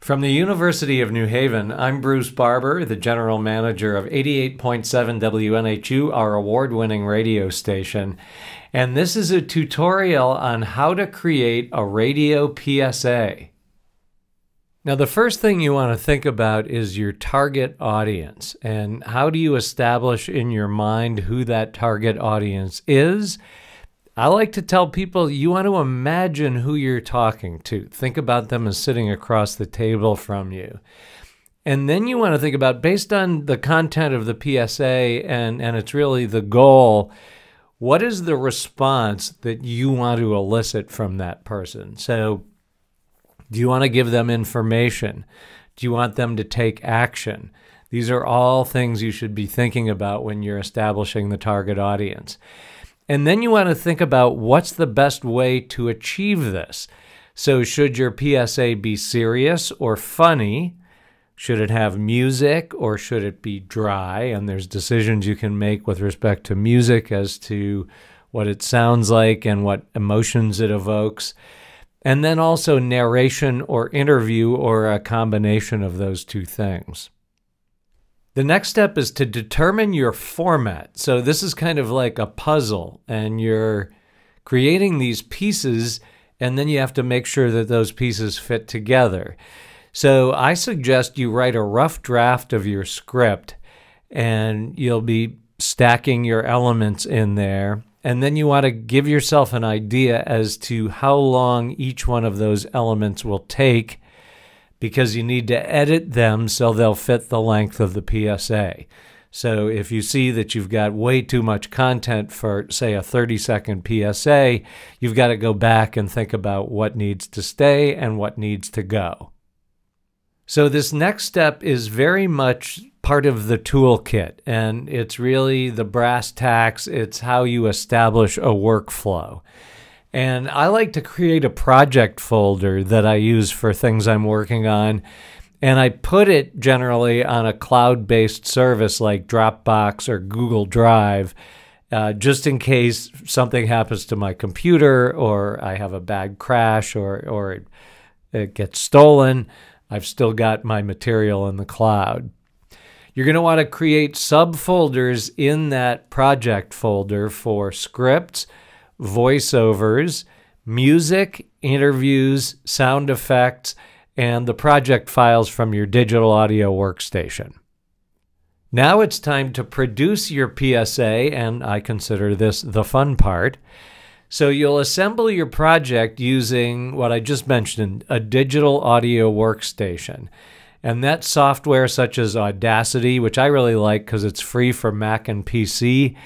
From the University of New Haven, I'm Bruce Barber, the General Manager of 88.7 WNHU, our award-winning radio station. And this is a tutorial on how to create a radio PSA. Now, the first thing you want to think about is your target audience. And how do you establish in your mind who that target audience is? I like to tell people you want to imagine who you're talking to. Think about them as sitting across the table from you. And then you want to think about, based on the content of the PSA, and it's really the goal, what is the response that you want to elicit from that person? So, do you want to give them information? Do you want them to take action? These are all things you should be thinking about when you're establishing the target audience. And then you want to think about what's the best way to achieve this. So should your PSA be serious or funny? Should it have music or should it be dry? And there's decisions you can make with respect to music as to what it sounds like and what emotions it evokes. And then also narration or interview or a combination of those two things. The next step is to determine your format. So this is kind of like a puzzle, and you're creating these pieces, and then you have to make sure that those pieces fit together. So I suggest you write a rough draft of your script, and you'll be stacking your elements in there. And then you want to give yourself an idea as to how long each one of those elements will take, because you need to edit them so they'll fit the length of the PSA. So if you see that you've got way too much content for, say, a 30-second PSA, you've got to go back and think about what needs to stay and what needs to go. So this next step is very much part of the toolkit, and it's really the brass tacks. It's how you establish a workflow. And I like to create a project folder that I use for things I'm working on, and I put it generally on a cloud-based service like Dropbox or Google Drive, just in case something happens to my computer or I have a bad crash or it gets stolen. I've still got my material in the cloud. You're going to want to create subfolders in that project folder for scripts, voiceovers, music, interviews, sound effects, and the project files from your digital audio workstation. Now it's time to produce your PSA, and I consider this the fun part. So you'll assemble your project using what I just mentioned, a digital audio workstation. And that's software such as Audacity, which I really like because it's free for Mac and PC.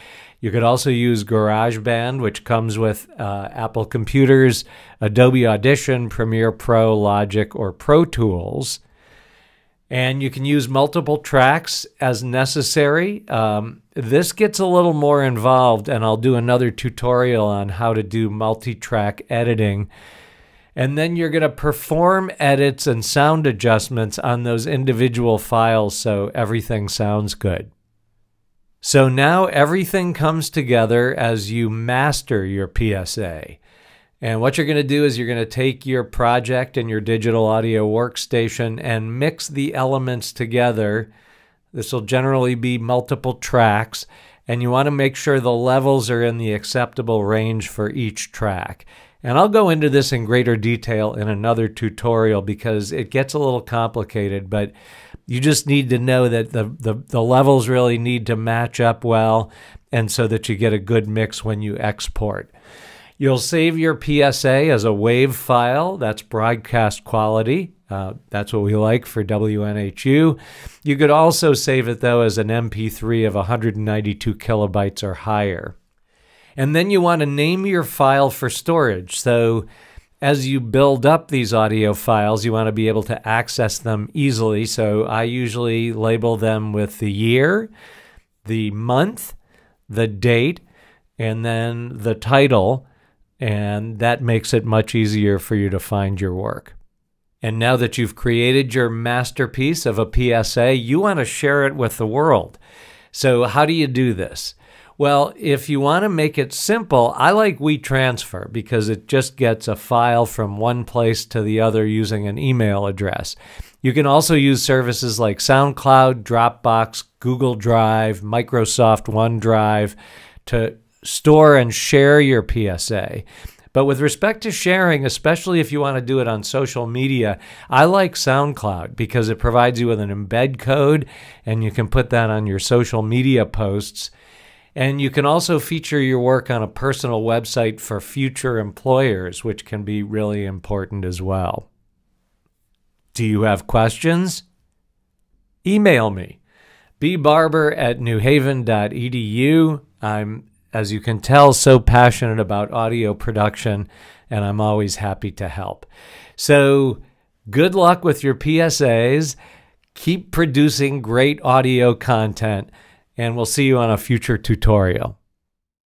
You could also use GarageBand, which comes with Apple computers, Adobe Audition, Premiere Pro, Logic, or Pro Tools. And you can use multiple tracks as necessary. This gets a little more involved, and I'll do another tutorial on how to do multi-track editing. And then you're going to perform edits and sound adjustments on those individual files so everything sounds good. So now everything comes together as you master your PSA. And what you're going to do is you're going to take your project and your digital audio workstation and mix the elements together. This will generally be multiple tracks, and you want to make sure the levels are in the acceptable range for each track. And I'll go into this in greater detail in another tutorial because it gets a little complicated, but you just need to know that the levels really need to match up well, and so that you get a good mix when you export. You'll save your PSA as a WAV file. That's broadcast quality. That's what we like for WNHU. You could also save it, though, as an MP3 of 192 kilobytes or higher. And then you want to name your file for storage. So as you build up these audio files, you want to be able to access them easily. So I usually label them with the year, the month, the date, and then the title. And that makes it much easier for you to find your work. And now that you've created your masterpiece of a PSA, you want to share it with the world. So how do you do this? Well, if you want to make it simple, I like WeTransfer because it just gets a file from one place to the other using an email address. You can also use services like SoundCloud, Dropbox, Google Drive, Microsoft OneDrive to store and share your PSA. But with respect to sharing, especially if you want to do it on social media, I like SoundCloud because it provides you with an embed code and you can put that on your social media posts. And you can also feature your work on a personal website for future employers, which can be really important as well. Do you have questions? Email me, bbarber@newhaven.edu. I'm, as you can tell, so passionate about audio production, and I'm always happy to help. So good luck with your PSAs. Keep producing great audio content, and we'll see you on a future tutorial.